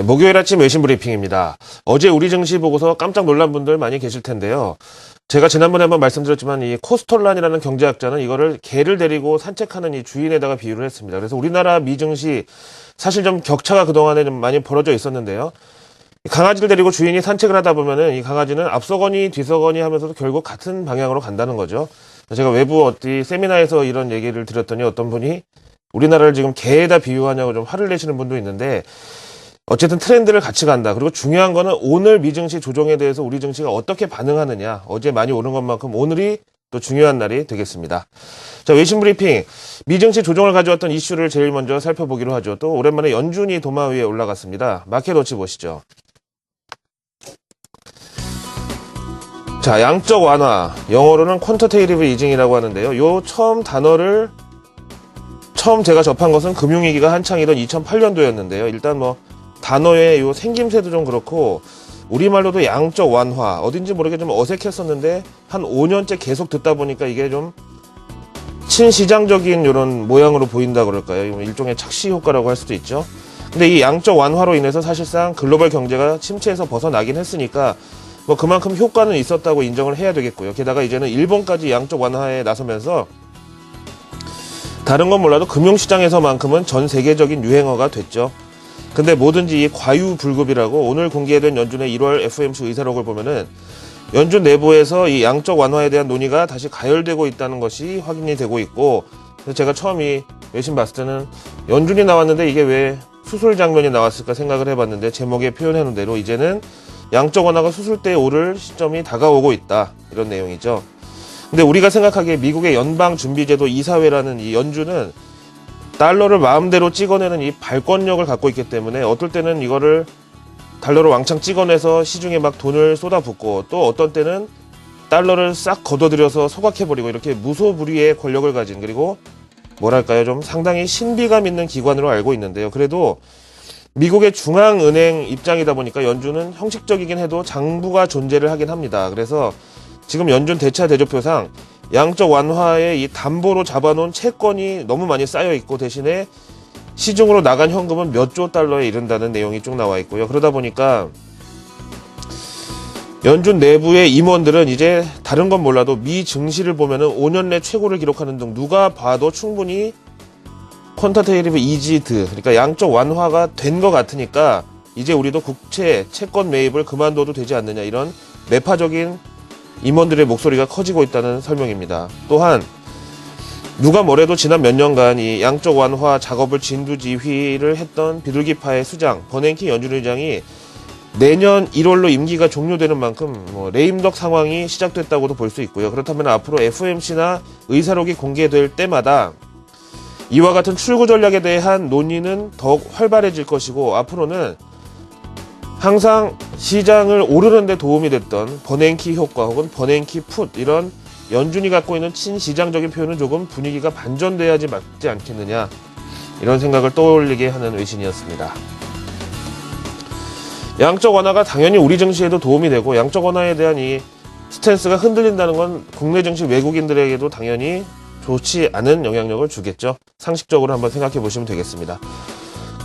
목요일 아침 외신 브리핑입니다. 어제 우리 증시 보고서 깜짝 놀란 분들 많이 계실 텐데요. 제가 지난번에 한번 말씀드렸지만 이 코스톨란이라는 경제학자는 이거를 개를 데리고 산책하는 이 주인에다가 비유를 했습니다. 그래서 우리나라 미증시 사실 좀 격차가 그동안에 좀 많이 벌어져 있었는데요. 강아지를 데리고 주인이 산책을 하다 보면은 이 강아지는 앞서거니 뒤서거니 하면서도 결국 같은 방향으로 간다는 거죠. 제가 외부 어디 세미나에서 이런 얘기를 드렸더니 어떤 분이 우리나라를 지금 개에다 비유하냐고 좀 화를 내시는 분도 있는데, 어쨌든 트렌드를 같이 간다. 그리고 중요한 거는 오늘 미증시 조정에 대해서 우리 증시가 어떻게 반응하느냐. 어제 많이 오른 것만큼 오늘이 또 중요한 날이 되겠습니다. 자, 외신 브리핑. 미증시 조정을 가져왔던 이슈를 제일 먼저 살펴보기로 하죠. 또 오랜만에 연준이 도마 위에 올라갔습니다. 마켓워치 보시죠. 자, 양적 완화. 영어로는 퀀터테이티브 이징이라고 하는데요. 요 처음 제가 접한 것은 금융위기가 한창이던 2008년도였는데요. 일단 뭐 단어의 요 생김새도 좀 그렇고 우리말로도 양적 완화 어딘지 모르게 좀 어색했었는데 한 5년째 계속 듣다 보니까 이게 좀 친시장적인 이런 모양으로 보인다 그럴까요? 일종의 착시 효과라고 할 수도 있죠. 근데 이 양적 완화로 인해서 사실상 글로벌 경제가 침체에서 벗어나긴 했으니까 뭐 그만큼 효과는 있었다고 인정을 해야 되겠고요. 게다가 이제는 일본까지 양적 완화에 나서면서 다른 건 몰라도 금융시장에서만큼은 전 세계적인 유행어가 됐죠. 근데 뭐든지 이 과유불급이라고 오늘 공개된 연준의 1월 FOMC 의사록을 보면은 연준 내부에서 이 양적 완화에 대한 논의가 다시 가열되고 있다는 것이 확인이 되고 있고, 그래서 제가 처음 이 외신 봤을 때는 연준이 나왔는데 이게 왜 수술 장면이 나왔을까 생각을 해봤는데 제목에 표현해놓은 대로 이제는 양적 완화가 수술대에 오를 시점이 다가오고 있다, 이런 내용이죠. 근데 우리가 생각하기에 미국의 연방준비제도 이사회라는 이 연준은 달러를 마음대로 찍어내는 이 발권력을 갖고 있기 때문에 어떨 때는 이거를 달러를 왕창 찍어내서 시중에 막 돈을 쏟아붓고, 또 어떤 때는 달러를 싹 걷어들여서 소각해버리고, 이렇게 무소불위의 권력을 가진, 그리고 뭐랄까요, 좀 상당히 신비감 있는 기관으로 알고 있는데요. 그래도 미국의 중앙은행 입장이다 보니까 연준은 형식적이긴 해도 장부가 존재를 하긴 합니다. 그래서 지금 연준 대차 대조표상 양적 완화에 이 담보로 잡아놓은 채권이 너무 많이 쌓여 있고, 대신에 시중으로 나간 현금은 몇 조 달러에 이른다는 내용이 쭉 나와 있고요. 그러다 보니까 연준 내부의 임원들은 이제 다른 건 몰라도 미 증시를 보면은 5년 내 최고를 기록하는 등 누가 봐도 충분히 퀀터테이티브 이지드, 그러니까 양적 완화가 된 것 같으니까 이제 우리도 국채 채권 매입을 그만둬도 되지 않느냐, 이런 매파적인 임원들의 목소리가 커지고 있다는 설명입니다. 또한 누가 뭐래도 지난 몇 년간 이 양적 완화 작업을 진두지휘를 했던 비둘기파의 수장 버냉키 연준 의장이 내년 1월로 임기가 종료되는 만큼 레임덕 상황이 시작됐다고도 볼 수 있고요. 그렇다면 앞으로 FOMC나 의사록이 공개될 때마다 이와 같은 출구 전략에 대한 논의는 더욱 활발해질 것이고, 앞으로는 항상 시장을 오르는 데 도움이 됐던 버냉키 효과 혹은 버냉키 풋, 이런 연준이 갖고 있는 친시장적인 표현은 조금 분위기가 반전돼야지 맞지 않겠느냐, 이런 생각을 떠올리게 하는 외신이었습니다. 양적 완화가 당연히 우리 증시에도 도움이 되고, 양적 완화에 대한 이 스탠스가 흔들린다는 건 국내 증시 외국인들에게도 당연히 좋지 않은 영향력을 주겠죠. 상식적으로 한번 생각해 보시면 되겠습니다.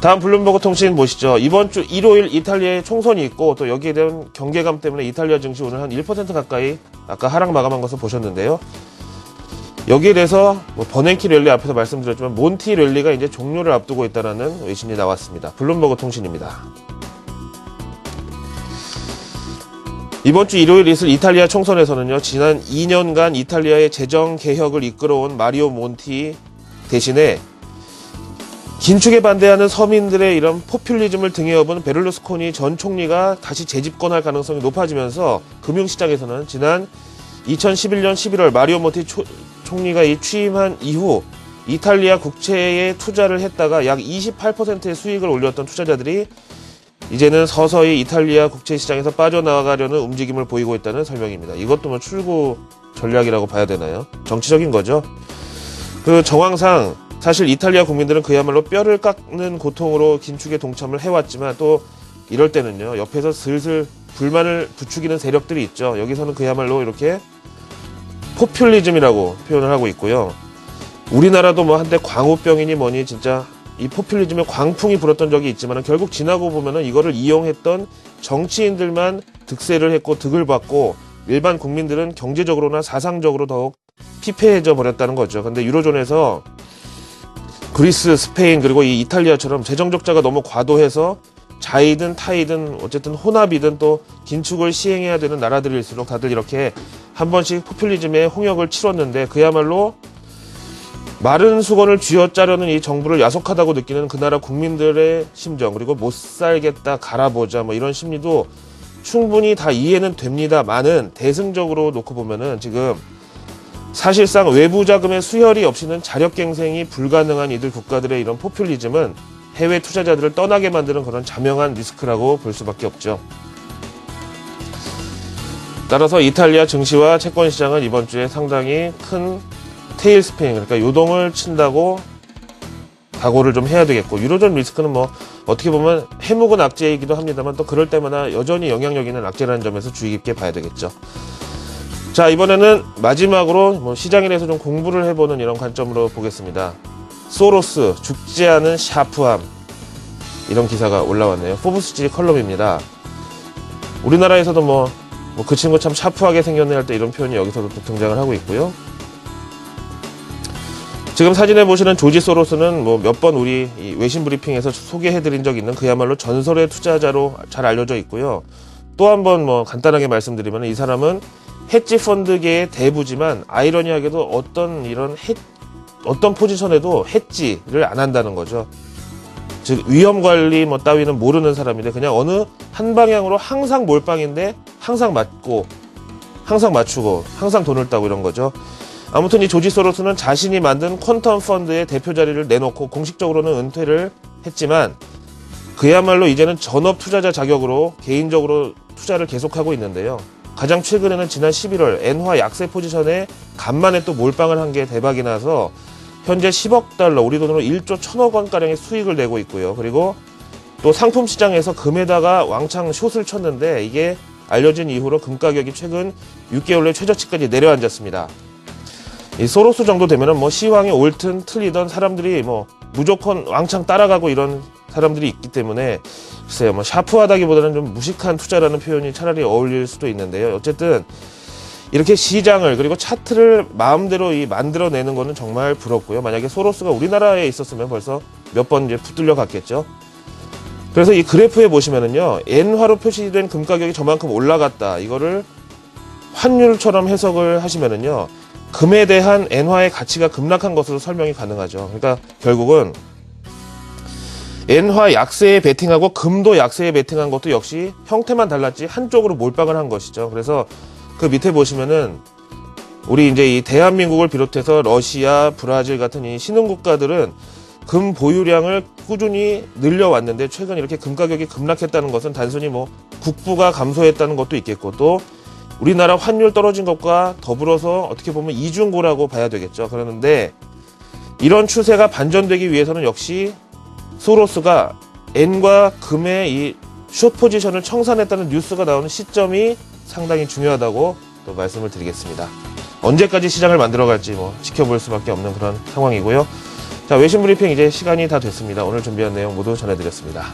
다음 블룸버그 통신 보시죠. 이번 주 일요일 이탈리아에 총선이 있고, 또 여기에 대한 경계감 때문에 이탈리아 증시 오늘 한 1% 가까이 아까 하락 마감한 것을 보셨는데요. 여기에 대해서 버냉키 랠리 앞에서 말씀드렸지만 몬티 랠리가 이제 종료를 앞두고 있다는 외신이 나왔습니다. 블룸버그 통신입니다. 이번 주 일요일 있을 이탈리아 총선에서는요, 지난 2년간 이탈리아의 재정 개혁을 이끌어온 마리오 몬티 대신에 긴축에 반대하는 서민들의 이런 포퓰리즘을 등에 업은 베를루스코니 전 총리가 다시 재집권할 가능성이 높아지면서 금융시장에서는 지난 2011년 11월 마리오 몬티 총리가 취임한 이후 이탈리아 국채에 투자를 했다가 약 28%의 수익을 올렸던 투자자들이 이제는 서서히 이탈리아 국채 시장에서 빠져나가려는 움직임을 보이고 있다는 설명입니다. 이것도 뭐 출구 전략이라고 봐야 되나요? 정치적인 거죠. 그 정황상 사실 이탈리아 국민들은 그야말로 뼈를 깎는 고통으로 긴축에 동참을 해왔지만, 또 이럴 때는요, 옆에서 슬슬 불만을 부추기는 세력들이 있죠. 여기서는 그야말로 이렇게 포퓰리즘이라고 표현을 하고 있고요. 우리나라도 뭐 한때 광우병이니 뭐니 진짜 이 포퓰리즘의 광풍이 불었던 적이 있지만 결국 지나고 보면은 이거를 이용했던 정치인들만 득세를 했고 득을 받고 일반 국민들은 경제적으로나 사상적으로 더욱 피폐해져 버렸다는 거죠. 근데 유로존에서 그리스, 스페인 그리고 이 이탈리아처럼 재정 적자가 너무 과도해서 자이든 타이든 어쨌든 혼합이든 또 긴축을 시행해야 되는 나라들일수록 다들 이렇게 한 번씩 포퓰리즘의 홍역을 치렀는데 그야말로 마른 수건을 쥐어짜려는 이 정부를 야속하다고 느끼는 그 나라 국민들의 심정 그리고 못 살겠다 갈아보자 뭐 이런 심리도 충분히 다 이해는 됩니다만은 대승적으로 놓고 보면은 지금 사실상 외부 자금의 수혈이 없이는 자력갱생이 불가능한 이들 국가들의 이런 포퓰리즘은 해외 투자자들을 떠나게 만드는 그런 자명한 리스크라고 볼 수밖에 없죠. 따라서 이탈리아 증시와 채권 시장은 이번 주에 상당히 큰 테일스핀 그러니까 요동을 친다고 각오를 좀 해야 되겠고 유로존 리스크는 뭐 어떻게 보면 해묵은 악재이기도 합니다만 또 그럴 때마다 여전히 영향력 있는 악재라는 점에서 주의 깊게 봐야 되겠죠. 자, 이번에는 마지막으로 뭐 시장에 대해서 좀 공부를 해보는 이런 관점으로 보겠습니다. 소로스 죽지 않은 샤프함 이런 기사가 올라왔네요. 포브스지 컬럼입니다. 우리나라에서도 뭐 그 친구 참 샤프하게 생겼네 할 때 이런 표현이 여기서도 또 등장을 하고 있고요. 지금 사진에 보시는 조지 소로스는 뭐 몇 번 우리 이 외신 브리핑에서 소개해드린 적 있는 그야말로 전설의 투자자로 잘 알려져 있고요. 또 한 번 뭐 간단하게 말씀드리면 이 사람은 헤지 펀드계의 대부지만 아이러니하게도 어떤 포지션에도 헤지를 안 한다는 거죠. 즉 위험 관리 뭐 따위는 모르는 사람인데 그냥 어느 한 방향으로 항상 몰빵인데 항상 맞고 항상 맞추고 항상 돈을 따고 이런 거죠. 아무튼 이 조지 소로스는 자신이 만든 퀀텀 펀드의 대표 자리를 내놓고 공식적으로는 은퇴를 했지만 그야말로 이제는 전업 투자자 자격으로 개인적으로 투자를 계속하고 있는데요. 가장 최근에는 지난 11월 엔화 약세 포지션에 간만에 또 몰빵을 한 게 대박이 나서 현재 10억 달러 우리 돈으로 1조 1천억 원가량의 수익을 내고 있고요. 그리고 또 상품 시장에서 금에다가 왕창 숏을 쳤는데 이게 알려진 이후로 금 가격이 최근 6개월 내 최저치까지 내려앉았습니다. 이 소로스 정도 되면은 뭐 시황이 옳든 틀리던 사람들이 뭐 무조건 왕창 따라가고 이런 사람들이 있기 때문에 글쎄요, 뭐 샤프하다기보다는 좀 무식한 투자라는 표현이 차라리 어울릴 수도 있는데요. 어쨌든 이렇게 시장을 그리고 차트를 마음대로 만들어내는 거는 정말 부럽고요. 만약에 소로스가 우리나라에 있었으면 벌써 몇 번 이제 붙들려 갔겠죠. 그래서 이 그래프에 보시면은요, 엔화로 표시된 금 가격이 저만큼 올라갔다. 이거를 환율처럼 해석을 하시면은요, 금에 대한 엔화의 가치가 급락한 것으로 설명이 가능하죠. 그러니까 결국은 엔화 약세에 베팅하고 금도 약세에 베팅한 것도 역시 형태만 달랐지 한쪽으로 몰빵을 한 것이죠. 그래서 그 밑에 보시면은 우리 이제 이 대한민국을 비롯해서 러시아, 브라질 같은 이 신흥 국가들은 금 보유량을 꾸준히 늘려왔는데 최근 이렇게 금 가격이 급락했다는 것은 단순히 뭐 국부가 감소했다는 것도 있겠고 또 우리나라 환율 떨어진 것과 더불어서 어떻게 보면 이중고라고 봐야 되겠죠. 그러는데 이런 추세가 반전되기 위해서는 역시 소로스가 엔과 금의 이 숏 포지션을 청산했다는 뉴스가 나오는 시점이 상당히 중요하다고 또 말씀을 드리겠습니다. 언제까지 시장을 만들어갈지 뭐 지켜볼 수밖에 없는 그런 상황이고요. 자, 외신 브리핑 이제 시간이 다 됐습니다. 오늘 준비한 내용 모두 전해드렸습니다.